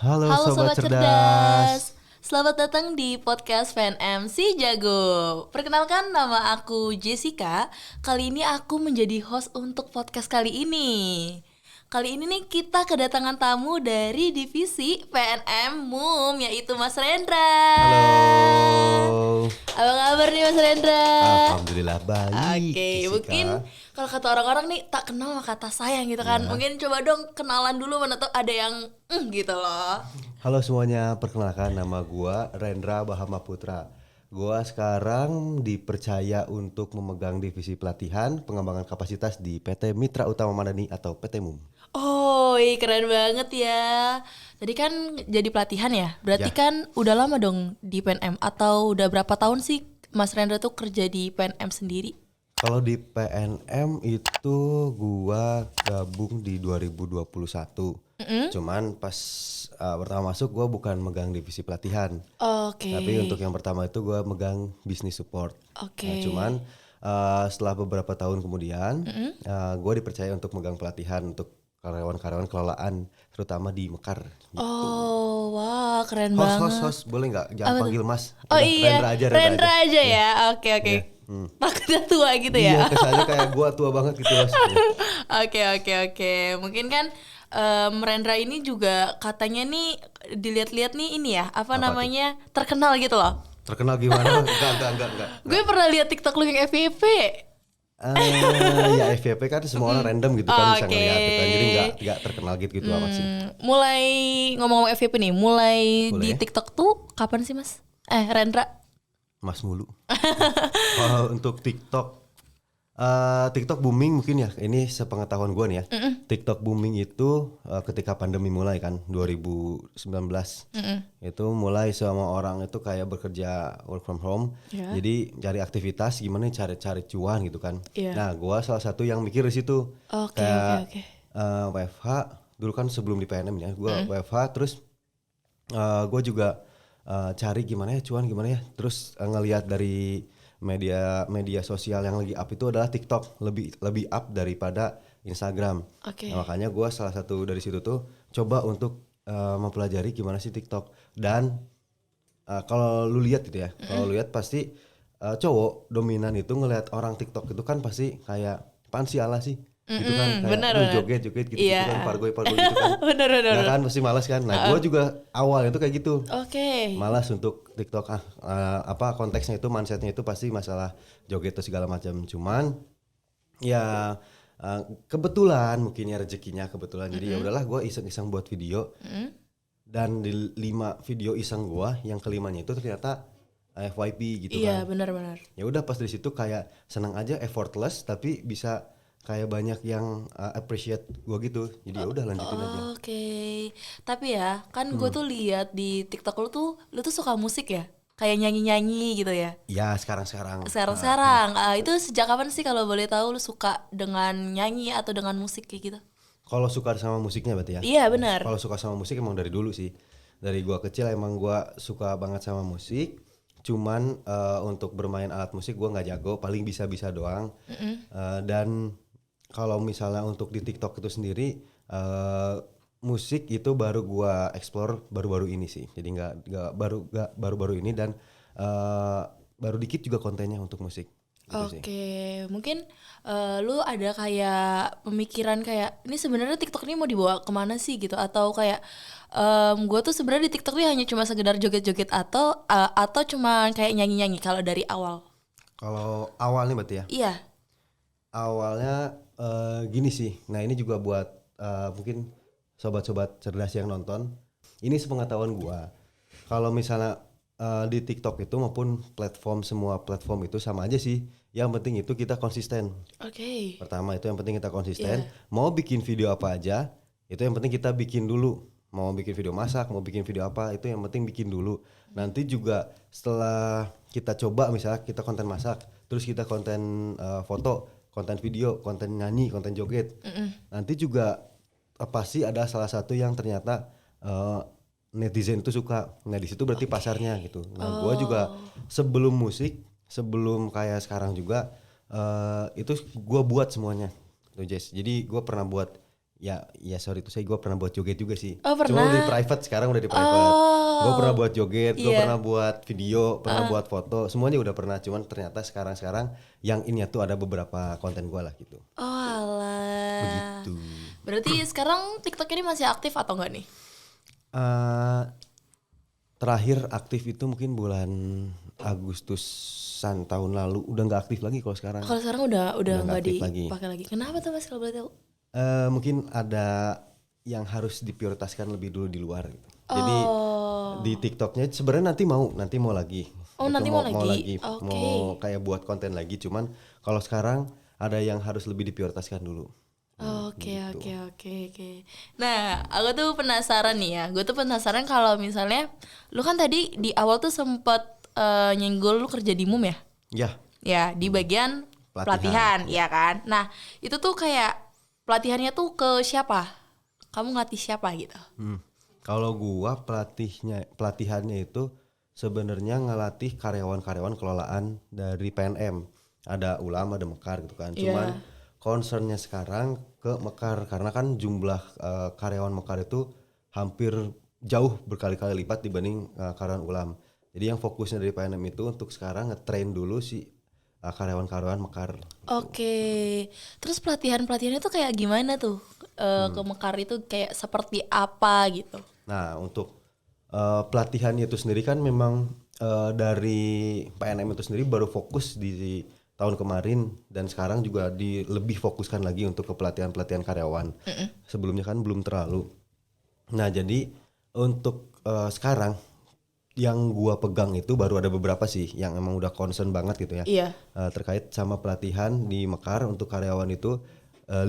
Halo Halo Sobat Sobat Cerdas. Cerdas, selamat datang di podcast Fan MC Jago. Perkenalkan, nama aku Jessica. Kali ini aku menjadi host untuk podcast kali ini. Kali ini nih kita kedatangan tamu dari divisi PNM MUM, yaitu Mas Rendra. Halo. Apa kabar nih Mas Rendra? Alhamdulillah baik, Oke, Jessica. mungkin kalau kata orang-orang nih tak kenal maka tak sayang gitu kan. Ya. Mungkin coba dong kenalan dulu, mana tuh ada yang gitu loh. Halo semuanya, perkenalkan nama gua Rendra Bahama Putra. Gua sekarang dipercaya untuk memegang divisi pelatihan pengembangan kapasitas di PT Mitra Utama Madani atau PT MUM. Oh, keren banget ya. Tadi kan jadi pelatihan ya. Berarti Ya. kan udah lama dong di PNM atau udah berapa tahun sih Mas Rendra tuh kerja di PNM sendiri? Kalau di PNM itu gua gabung di 2021. Cuman pas pertama masuk gua bukan megang divisi pelatihan. Oke. Tapi untuk yang pertama itu gue megang bisnis support. Oke. Nah, cuman setelah beberapa tahun kemudian gue dipercaya untuk megang pelatihan untuk karyawan-karyawan kelolaan terutama di Mekar. Oh, wah, keren Host, banget. host, boleh nggak? Jangan Apa tuh? panggil Mas. Oh Udah, iya, Rendra aja, Rendra aja ya. Oke, oke. Iya. Takutnya tua gitu Iya, ya. kesannya kayak gue tua banget gitu Mas. Oke, oke, oke. Mungkin kan Rendra ini juga katanya nih dilihat-lihat nih ini ya, apa Apa namanya, terkenal gitu loh. Terkenal gimana? Enggak. Gue pernah lihat TikTok lu yang FYP. Ya FYP kan semua orang random gitu kan bisa Oke. ngeliat gitu kan. Jadi nggak terkenal gitu amat sih. Mulai ngomong-ngomong FYP nih, mulai Boleh. di TikTok tuh kapan sih Mas? Rendra? Mas mulu. Kalau untuk TikTok, TikTok booming mungkin ya. Ini sepengetahuan gue nih ya. TikTok booming itu ketika pandemi mulai kan 2019. Itu mulai semua orang itu kayak bekerja work from home. Ya. Jadi cari aktivitas gimana cari cuan gitu kan. Iya. Nah, gue salah satu yang mikir di situ. Oke, Kayak oke. WFH dulu kan sebelum di PNM ya. Gue WFH terus gue juga cari gimana ya cuan gimana ya. Terus ngelihat dari media sosial yang lagi up itu adalah TikTok, lebih up daripada Instagram. Oke. Nah, makanya gue salah satu dari situ tuh coba untuk mempelajari gimana sih TikTok. Dan kalau lu lihat gitu ya, kalau lu lihat pasti cowok dominan itu ngelihat orang TikTok itu kan pasti kayak apaan sih ala sih gitu kan, kayak benar, lu benar. joget gitu Iya. kan, pargoy gitu kan. Bener. Nah kan pasti malas kan. Nah gue juga awalnya tuh kayak gitu. Oke. Malas untuk TikTok apa konteksnya itu mindsetnya itu pasti masalah joget atau segala macam. Cuman ya kebetulan mungkin ya rezekinya kebetulan. Jadi ya udahlah gue iseng-iseng buat video. Dan di 5 video iseng gue yang kelimanya itu ternyata FYP gitu Iya, kan. benar. Ya udah pas di situ kayak senang aja effortless tapi bisa kayak banyak yang appreciate gue gitu. Jadi ya udah lanjutin aja. Oke. Tapi ya, kan gue tuh lihat di TikTok lu tuh suka musik ya? Kayak nyanyi-nyanyi gitu ya. Ya sekarang. Sekarang itu sejak kapan sih kalau boleh tahu lu suka dengan nyanyi atau dengan musik kayak gitu? Kalau suka sama musiknya berarti ya? Iya, benar. Kalau suka sama musik emang dari dulu sih. Dari gua kecil emang gua suka banget sama musik. Cuman untuk bermain alat musik gua nggak jago, paling bisa-bisa doang. Dan kalau misalnya untuk di TikTok itu sendiri musik itu baru gua explore baru-baru ini sih. Jadi nggak baru-baru ini dan baru dikit juga kontennya untuk musik. Gitu sih. Oke, mungkin lu ada kayak pemikiran kayak ini sebenarnya TikTok ini mau dibawa kemana sih gitu, atau kayak gue tuh sebenarnya di TikTok ini hanya cuma sekedar joget-joget atau cuma kayak nyanyi-nyanyi kalau dari awal? Kalau awalnya berarti ya? Iya. Awalnya gini sih. Nah ini juga buat mungkin sobat-sobat cerdas yang nonton. Ini sepengetahuan gua. Kalau misalnya di TikTok itu maupun semua platform itu sama aja sih. Yang penting itu kita konsisten. Oke. Pertama itu yang penting kita konsisten. Iya. Mau bikin video apa aja, itu yang penting kita bikin dulu. Mau bikin video masak, mau bikin video apa, itu yang penting bikin dulu. Nanti juga setelah kita coba misalnya kita konten masak, terus kita konten foto, konten video, konten nyanyi, konten joget. Nanti juga pasti ada salah satu yang ternyata netizen itu suka. Nah di situ berarti pasarnya gitu. Nah gue juga sebelum musik, sebelum kayak sekarang juga itu gue buat semuanya, tuh Jess. Jadi gue pernah buat ya sorry itu saya gue pernah buat joget juga sih. Oh, Cuma udah di pernah. private, sekarang udah di private. Gue pernah buat joget, gue pernah buat video, pernah buat foto, semuanya udah pernah. Cuman ternyata sekarang yang ini tuh ada beberapa konten gue lah gitu. Oh alah. Begitu. Berarti sekarang TikTok ini masih aktif atau enggak nih? Eh, Terakhir aktif itu mungkin bulan Agustusan tahun lalu, udah nggak aktif lagi kalau sekarang. Kalau sekarang udah Udah nggak nggak aktif lagi. dipakai lagi. Kenapa tuh Mas kalau boleh tahu? Mungkin ada yang harus diprioritaskan lebih dulu di luar gitu. Jadi di TikToknya sebenarnya nanti mau lagi. Oh, Itu nanti mau lagi. Oke. mau kayak buat konten lagi. Cuman kalau sekarang ada yang harus lebih diprioritaskan dulu. Oke. Nah, aku tuh penasaran nih ya. Gue tuh penasaran kalau misalnya lu kan tadi di awal tuh sempet nyenggol lu kerja di MUM ya? Ya, Ya, di bagian pelatihan, ya kan? Nah, itu tuh kayak pelatihannya tuh ke siapa? Kamu ngelatih siapa gitu? kalau gua pelatihannya itu sebenarnya ngelatih karyawan-karyawan kelolaan dari PNM. Ada Ulam, ada Mekar gitu kan. Cuman concernnya sekarang ke Mekar karena kan jumlah karyawan Mekar itu hampir jauh berkali-kali lipat dibanding karyawan Ulam. Jadi yang fokusnya dari PNM itu untuk sekarang ngetrain dulu si karyawan-karyawan Mekar. Oke. Terus pelatihannya tuh kayak gimana tuh? Ke Mekar itu kayak seperti apa gitu? Nah, untuk pelatihan itu sendiri kan memang dari PNM itu sendiri baru fokus di tahun kemarin dan sekarang juga lebih fokuskan lagi untuk ke pelatihan-pelatihan karyawan. Sebelumnya kan belum terlalu. Nah, jadi untuk sekarang yang gua pegang itu baru ada beberapa sih yang emang udah concern banget gitu ya. Iya. Terkait sama pelatihan di Mekar untuk karyawan itu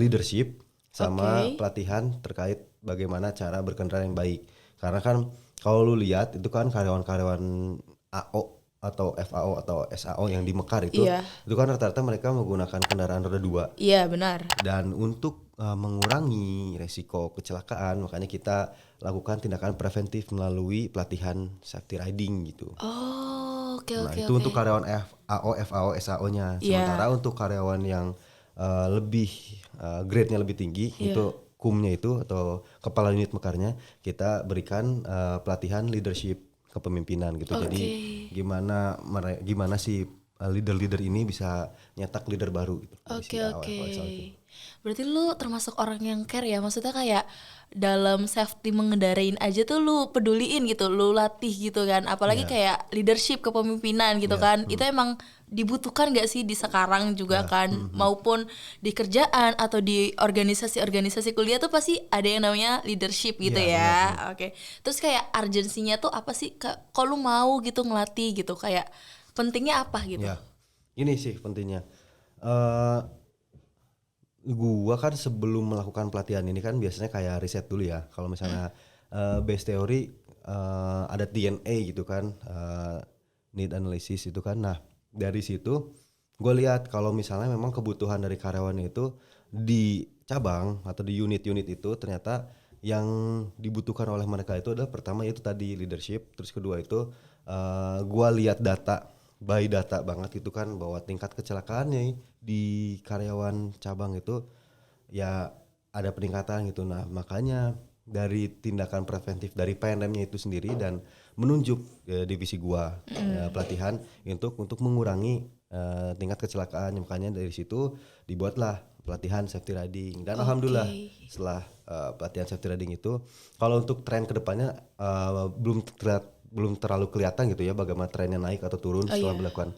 leadership sama pelatihan terkait bagaimana cara berkendara yang baik. Karena kan kalau lu lihat itu kan karyawan-karyawan AO atau FAO atau SAO yang di Mekar itu kan rata-rata mereka menggunakan kendaraan roda 2. Iya, benar. Dan untuk mengurangi resiko kecelakaan makanya kita lakukan tindakan preventif melalui pelatihan safety riding gitu. Oh, oke. Nah, itu untuk karyawan FAO, FAO, SAO-nya. Sementara untuk karyawan yang lebih grade-nya lebih tinggi itu kumnya itu atau kepala unit mekarnya kita berikan pelatihan leadership kepemimpinan gitu. Jadi gimana sih leader-leader ini bisa nyetak leader baru gitu. Oke. Berarti lu termasuk orang yang care ya, maksudnya kayak dalam safety mengendarain aja tuh lu peduliin gitu, lu latih gitu kan, apalagi kayak leadership kepemimpinan gitu kan, itu emang dibutuhkan gak sih di sekarang juga kan, maupun di kerjaan atau di organisasi-organisasi kuliah tuh pasti ada yang namanya leadership gitu ya. Oke. Terus kayak urgensinya tuh apa sih, kok lu mau gitu ngelatih gitu, kayak pentingnya apa gitu? Ya, ini sih pentingnya. Gua kan sebelum melakukan pelatihan ini kan biasanya kayak riset dulu ya. Kalau misalnya base teori ada DNA gitu kan, need analysis itu kan. Nah dari situ gue lihat kalau misalnya memang kebutuhan dari karyawan itu di cabang atau di unit-unit itu ternyata yang dibutuhkan oleh mereka itu adalah pertama itu tadi leadership, terus kedua itu gue lihat data by data banget itu kan bahwa tingkat kecelakaannya di karyawan cabang itu ya ada peningkatan gitu. Nah makanya dari tindakan preventif dari PNM-nya itu sendiri dan menunjuk divisi gua pelatihan untuk mengurangi tingkat kecelakaan. Makanya dari situ dibuatlah pelatihan safety riding dan alhamdulillah setelah pelatihan safety riding itu kalau untuk tren kedepannya belum terlalu kelihatan gitu ya bagaimana trennya naik atau turun setelah melakukan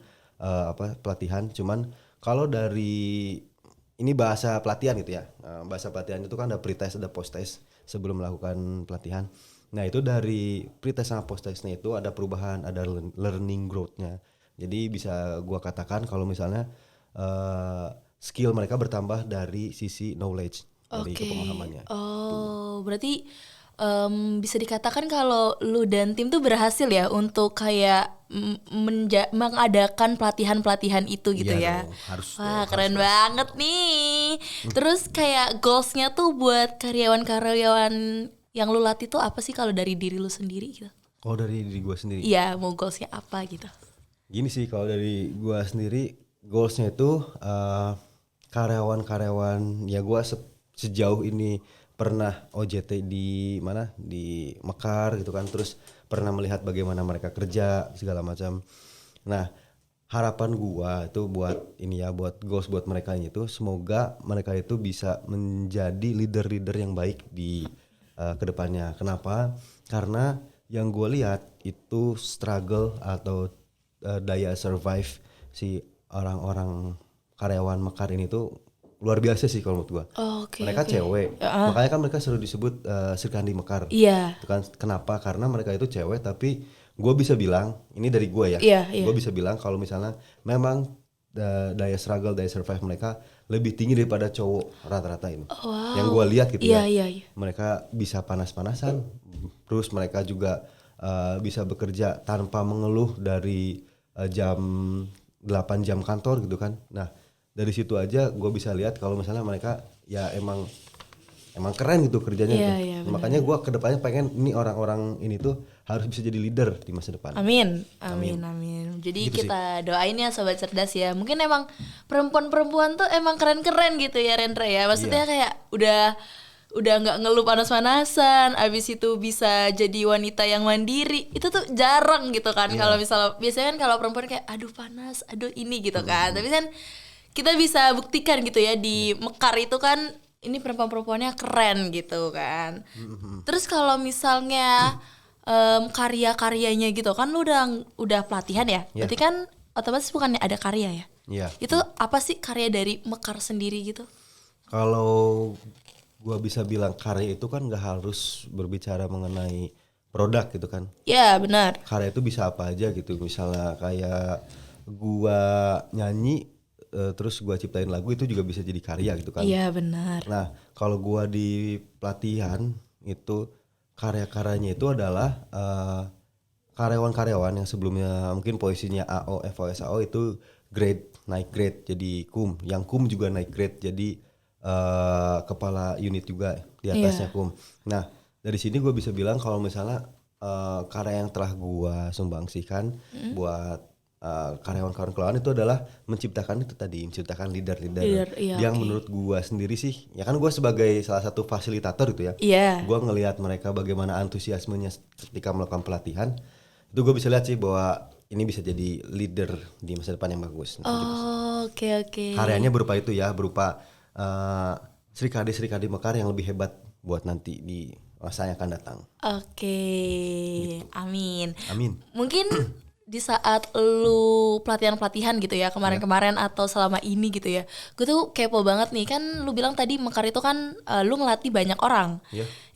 pelatihan. Cuman kalau dari ini bahasa pelatihan gitu ya, bahasa pelatihan itu kan ada pre-test ada post-test sebelum melakukan pelatihan. Nah itu dari pre-test sama post-testnya itu ada perubahan, ada learning growth-nya. Jadi bisa gua katakan kalau misalnya skill mereka bertambah dari sisi knowledge, dari kepemahamannya. Oh, berarti bisa dikatakan kalau lu dan tim tuh berhasil ya untuk kayak mengadakan pelatihan-pelatihan itu gitu ya. Dong, harus. Wah, keren banget nih. Terus kayak goalsnya tuh buat karyawan-karyawan yang lu latih tuh apa sih kalau dari diri lu sendiri gitu? Kalau dari diri gue sendiri? Iya, mau goalsnya apa gitu? Gini sih kalau dari gue sendiri goalsnya itu karyawan-karyawan ya gue sejauh ini pernah OJT di mana di Mekar gitu kan, terus pernah melihat bagaimana mereka kerja segala macam. Nah, harapan gua itu buat ini ya, buat goals buat mereka itu semoga mereka itu bisa menjadi leader-leader yang baik di kedepannya. Kenapa? Karena yang gua lihat itu struggle atau daya survive si orang-orang karyawan Mekar ini tuh luar biasa sih kalau menurut gua. Oke, Mereka oke. cewek, makanya kan mereka selalu disebut Sirkandi Mekar. Iya. Itu kan kenapa? Karena mereka itu cewek, tapi gue bisa bilang ini dari gue ya, Iya, iya. gue bisa bilang kalau misalnya memang daya struggle, daya survive mereka lebih tinggi daripada cowok rata-rata ini. Wow. Yang gue lihat gitu Iya, ya, iya, iya. mereka bisa panas-panasan, terus mereka juga bisa bekerja tanpa mengeluh dari jam 8 jam kantor gitu kan. Nah dari situ aja gue bisa lihat kalau misalnya mereka ya emang keren gitu kerjanya Iya, tuh. iya, benar. Makanya gue kedepannya pengen ini orang-orang ini tuh harus bisa jadi leader di masa depan. Amin, amin, amin. Jadi Gitu kita doain ya sobat cerdas ya. Mungkin emang perempuan-perempuan tuh emang keren-keren gitu ya Rendra ya. Maksudnya kayak udah nggak ngeluh panas-panasan, abis itu bisa jadi wanita yang mandiri. Itu tuh jarang gitu kan. Kalau misalnya biasanya kan kalau perempuan kayak aduh panas, aduh ini gitu kan. Tapi kan kita bisa buktikan gitu ya di Mekar itu kan ini perempuan-perempuannya keren gitu kan. Terus kalau misalnya karya-karyanya gitu kan lu udah pelatihan ya. Berarti kan otomatis bukannya ada karya ya. Iya. Itu apa sih karya dari Mekar sendiri gitu? Kalau gua bisa bilang karya itu kan nggak harus berbicara mengenai produk gitu kan. Ya benar. Karya itu bisa apa aja gitu. Misalnya kayak gua nyanyi terus gua ciptain lagu itu juga bisa jadi karya gitu kan. Iya benar. Nah, kalau gua di pelatihan itu karya-karyanya itu adalah karyawan-karyawan yang sebelumnya mungkin posisinya AO, FO, SAO itu naik grade jadi kum. Yang kum juga naik grade jadi kepala unit juga di atasnya kum. Nah, dari sini gue bisa bilang kalau misalnya karya yang telah gua sumbangsikan buat karyawan-karyawan kelauan itu adalah menciptakan leader-leader yang menurut gua sendiri sih ya kan gua sebagai salah satu fasilitator gitu ya. Iya. Gua ngelihat mereka bagaimana antusiasmenya ketika melakukan pelatihan. Itu gue bisa lihat sih bahwa ini bisa jadi leader di masa depan yang bagus. Oh, oke. Karyanya berupa itu ya, berupa Srikadi Mekar yang lebih hebat buat nanti di masa yang akan datang. Oke. Amin. Amin. Mungkin di saat lu pelatihan gitu ya kemarin-kemarin atau selama ini gitu ya, gue tuh kepo banget nih kan lu bilang tadi Mekar itu kan lu ngelatih banyak orang.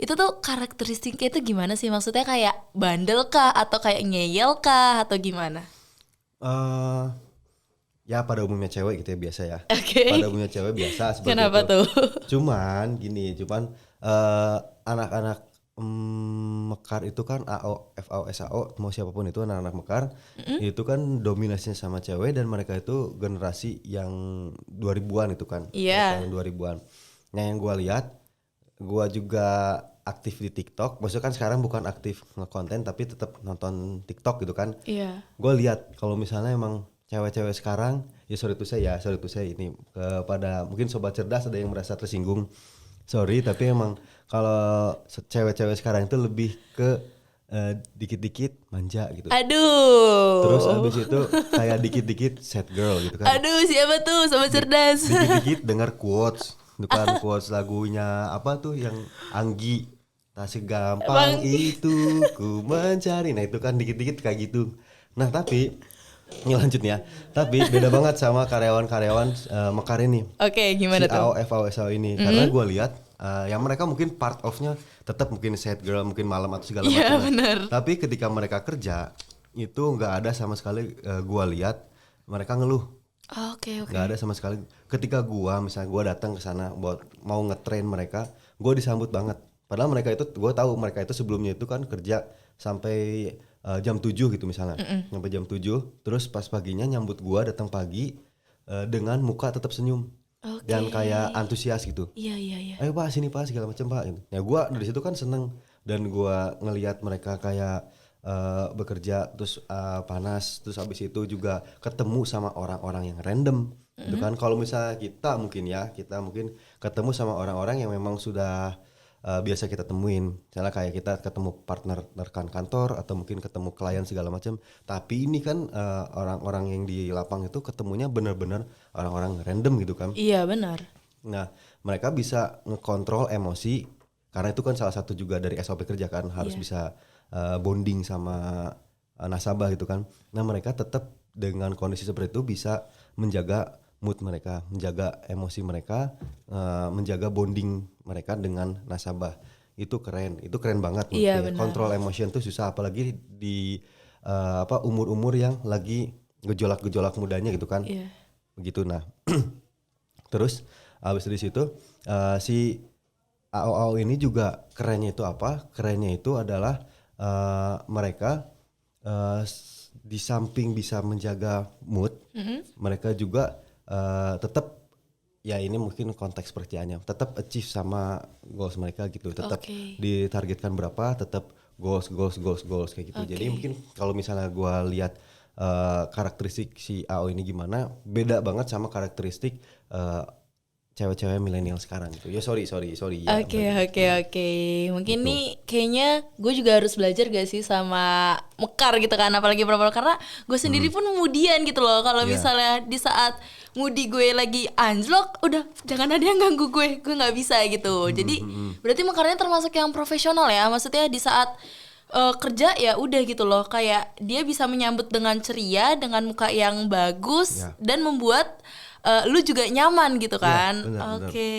Itu tuh karakteristiknya itu gimana sih, maksudnya kayak bandel kah atau kayak ngeyel kah atau gimana? Ya pada umumnya cewek gitu ya biasa ya. Oke. Pada umumnya cewek biasa seperti Kenapa itu. tuh? Cuman anak-anak Mekar itu kan AO, FAO, SAO mau siapapun itu anak-anak Mekar itu kan dominasinya sama cewek dan mereka itu generasi yang 2000-an itu kan. Iya. Tahun 2000-an. Nah yang gua lihat, gua juga aktif di TikTok. Maksudnya kan sekarang bukan aktif ngekonten tapi tetap nonton TikTok gitu kan. Iya. Gue lihat kalau misalnya emang cewek-cewek sekarang ya sorry to say ini kepada mungkin sobat cerdas ada yang merasa tersinggung. Sorry tapi emang kalau cewek-cewek sekarang itu lebih ke dikit-dikit manja gitu. Aduh. Terus abis itu kayak dikit-dikit sad girl gitu kan. Aduh, siapa tuh sobat cerdas? Dikit-dikit dengar quotes, bukan quotes lagunya apa tuh yang Anggi. Tak segampang itu ku mencari. Nah itu kan dikit-dikit kayak gitu. Nah tapi ini lanjut ya. Tapi beda banget sama karyawan-karyawan Mekar ini. Oke, gimana si tuh? AO, FAO, SAO ini. Karena gue lihat yang mereka mungkin part of-nya tetap mungkin sad girl, mungkin malam atau segala macam. Iya, benar. Tapi ketika mereka kerja itu nggak ada sama sekali gue lihat mereka ngeluh. Oke. Nggak ada sama sekali. Ketika misalnya gue datang ke sana buat mau ngetrain mereka, gue disambut banget. Padahal mereka itu, gue tahu mereka itu sebelumnya itu kan kerja sampai jam 7 gitu misalnya. Sampai jam 7, terus pas paginya nyambut gue datang pagi dengan muka tetap senyum. Dan kayak antusias gitu. Iya. Ayo pak sini pak segala macam pak. Ya gue dari situ kan seneng. Dan gue ngelihat mereka kayak bekerja terus panas. Terus habis itu juga ketemu sama orang-orang yang random. Gitu kan. Kalau misalnya kita mungkin ketemu sama orang-orang yang memang sudah biasa kita temuin. Misalnya kayak kita ketemu partner rekan kantor atau mungkin ketemu klien segala macam. Tapi ini kan orang-orang yang di lapang itu ketemunya benar-benar orang-orang random gitu kan. Iya benar. Nah, mereka bisa ngekontrol emosi karena itu kan salah satu juga dari SOP kerja kan, harus bisa bonding sama nasabah gitu kan. Nah, mereka tetap dengan kondisi seperti itu bisa menjaga mood mereka, menjaga emosi mereka, menjaga bonding mereka dengan nasabah. Itu keren banget menurut Iya gue. benar. Kontrol emotion tuh susah, apalagi di umur-umur yang lagi gejolak-gejolak mudanya gitu kan. Iya. Begitu. Nah, terus abis dari situ si AO ini juga kerennya itu apa? Kerennya itu adalah mereka di samping bisa menjaga mood, mereka juga tetap, ya ini mungkin konteks pekerjaannya, tetap achieve sama goals mereka gitu, tetap Oke. ditargetkan berapa, tetap goals kayak gitu. Jadi Oke. mungkin kalau misalnya gue lihat karakteristik si AO ini gimana, beda banget sama karakteristik cewek-cewek milenial sekarang gitu. Ya sorry ya. Oke. Mungkin Gitu. nih kayaknya gue juga harus belajar gak sih sama Mekar gitu kan, apalagi perempuan, karena gue sendiri pun moodian gitu loh. Kalau Iya. misalnya di saat moodi gue lagi anjlok, udah jangan ada yang ganggu gue nggak bisa gitu. Jadi berarti Mekarnya termasuk yang profesional ya, maksudnya di saat kerja ya udah gitu loh, kayak dia bisa menyambut dengan ceria, dengan muka yang bagus Ya. dan membuat lu juga nyaman gitu Iya, kan. benar. Oke.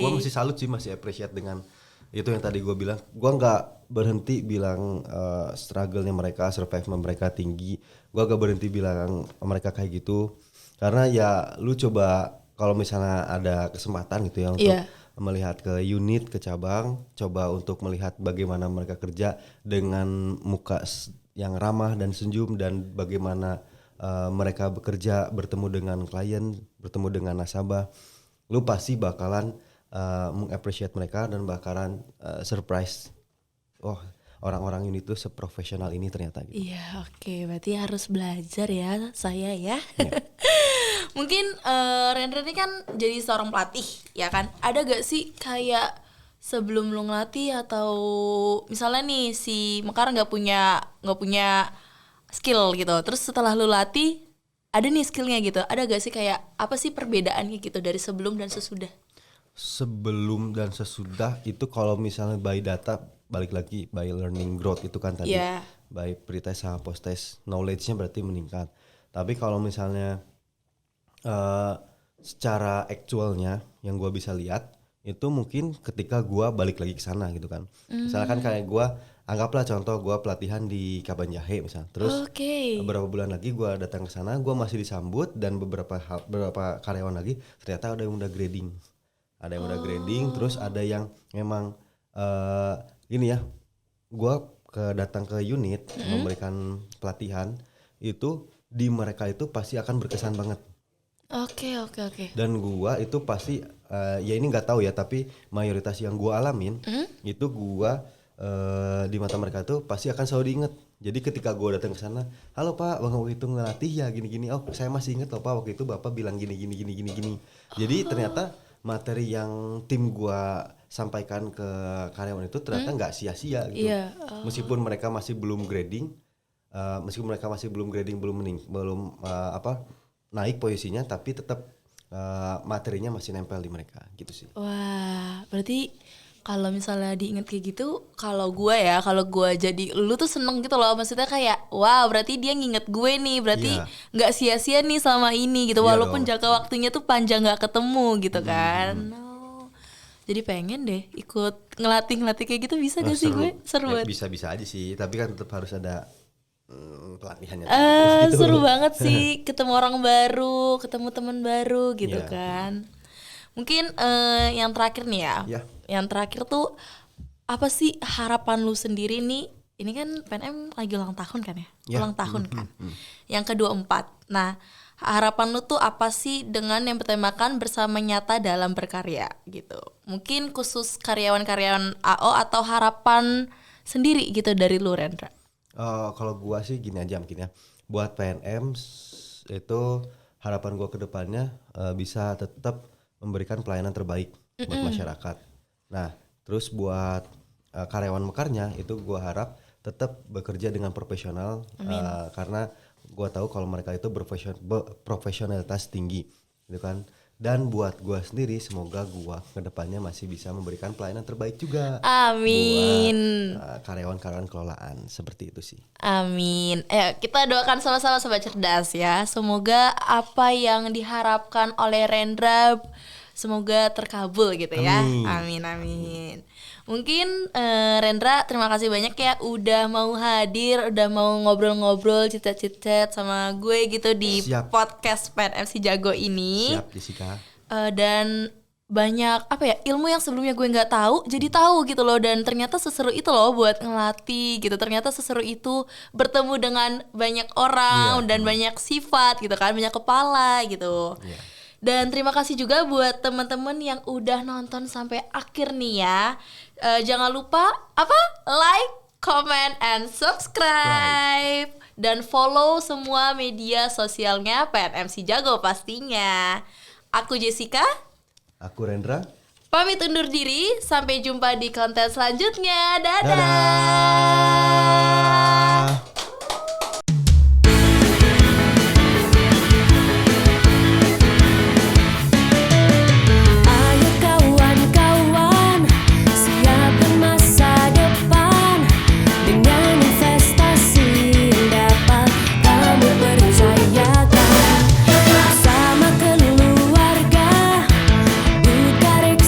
Gue masih salut sih, masih appreciate dengan itu yang tadi gue bilang. Gue nggak berhenti bilang struggle-nya mereka, survival mereka tinggi. Gue gak berhenti bilang mereka kayak gitu, karena ya lu coba kalau misalnya ada kesempatan gitu ya untuk Iya. melihat ke unit, ke cabang, coba untuk melihat bagaimana mereka kerja dengan muka yang ramah dan senyum, dan bagaimana mereka bekerja, bertemu dengan klien, bertemu dengan nasabah. Lu pasti bakalan mengappreciate mereka dan bakalan surprise. Oh, orang-orang ini tuh seprofesional ini ternyata gitu. Iya, oke. Berarti harus belajar ya saya ya. Mungkin Rendra ini kan jadi seorang pelatih, ya kan? Ada gak sih kayak sebelum lu ngelatih, atau misalnya nih si Mekar nggak punya skill gitu, terus setelah lu latih ada nih skillnya gitu, ada gak sih kayak apa sih perbedaannya gitu dari sebelum dan sesudah? Sebelum dan sesudah itu kalau misalnya by data, balik lagi by learning growth itu kan tadi. Iya. By pretest sama post test, knowledge-nya berarti meningkat. Tapi kalau misalnya secara aktualnya yang gue bisa lihat itu mungkin ketika gue balik lagi ke sana gitu kan. Misalkan kayak gue, anggaplah contoh gue pelatihan di Kaban Jahe misalnya. Terus Oke. beberapa bulan lagi gue datang ke sana, gue masih disambut, dan beberapa karyawan lagi ternyata ada yang udah grading. Ada yang udah grading, terus ada yang memang ini ya, gue datang ke unit memberikan pelatihan itu, di mereka itu pasti akan berkesan banget. Oke. Dan gua itu pasti ya ini nggak tahu ya, tapi mayoritas yang gua alamin itu gua di mata mereka tuh pasti akan selalu diinget. Jadi ketika gua datang ke sana, halo Pak, Bang waktu itu ngelatih ya gini-gini. Oh, saya masih inget loh Pak, waktu itu Bapak bilang gini. Jadi ternyata materi yang tim gua sampaikan ke karyawan itu ternyata nggak sia-sia gitu. Iya. Meskipun mereka masih belum grading, belum naik posisinya, tapi tetap materinya masih nempel di mereka gitu sih. Wah, berarti kalau misalnya diinget kayak gitu, kalau gue jadi lu tuh seneng gitu loh, maksudnya kayak wow, berarti dia nginget gue nih, berarti Iya. nggak sia-sia nih selama ini gitu, Iya walaupun dong. jangka waktunya tuh panjang nggak ketemu gitu kan. Oh, jadi pengen deh ikut ngelatih kayak gitu, bisa gak sih gue? Seru Ya, banget. bisa aja sih, tapi kan tetap harus ada pelatihannya gitu. Seru banget sih ketemu orang baru, ketemu teman baru gitu Iya. kan. Mungkin yang terakhir nih ya. Ya. Yang terakhir tuh apa sih harapan lu sendiri nih? Ini kan PNM lagi ulang tahun kan ya? Ya. Ulang tahun kan. Yang ke-24. Nah, harapan lu tuh apa sih dengan yang bertemakan bersama nyata dalam berkarya gitu? Mungkin khusus karyawan-karyawan AO atau harapan sendiri gitu dari lu, Rendra? Kalau gua sih gini aja mungkin ya, buat PNM itu harapan gua ke depannya bisa tetap memberikan pelayanan terbaik buat masyarakat. Nah, Terus buat karyawan mekarnya itu gue harap tetap bekerja dengan profesional, karena gue tahu kalau mereka itu profesionalitas tinggi gitu kan. Dan buat gue sendiri semoga gue kedepannya masih bisa memberikan pelayanan terbaik juga Amin. buat karyawan-karyawan kelolaan, seperti itu sih. Amin. Kita doakan sama-sama sobat cerdas ya. Semoga apa yang diharapkan oleh Rendra semoga terkabul gitu ya. Amin. Amin. Mungkin Rendra terima kasih banyak ya udah mau hadir, udah mau ngobrol-ngobrol, citat-citat sama gue gitu di Siap. podcast PNMC Jago ini. Siap Jessica. Dan banyak apa ya, ilmu yang sebelumnya gue nggak tahu jadi tahu gitu loh. Dan ternyata seseru itu loh buat ngelatih gitu, ternyata seseru itu bertemu dengan banyak orang dan banyak sifat gitu kan, banyak kepala gitu. Dan terima kasih juga buat teman-teman yang udah nonton sampai akhir nih ya. Jangan lupa like, comment, and subscribe. Dan follow semua media sosialnya PNMC Jago pastinya. Aku Jessica, Aku Rendra. pamit undur diri. Sampai jumpa di konten selanjutnya. Dadah. Dadah.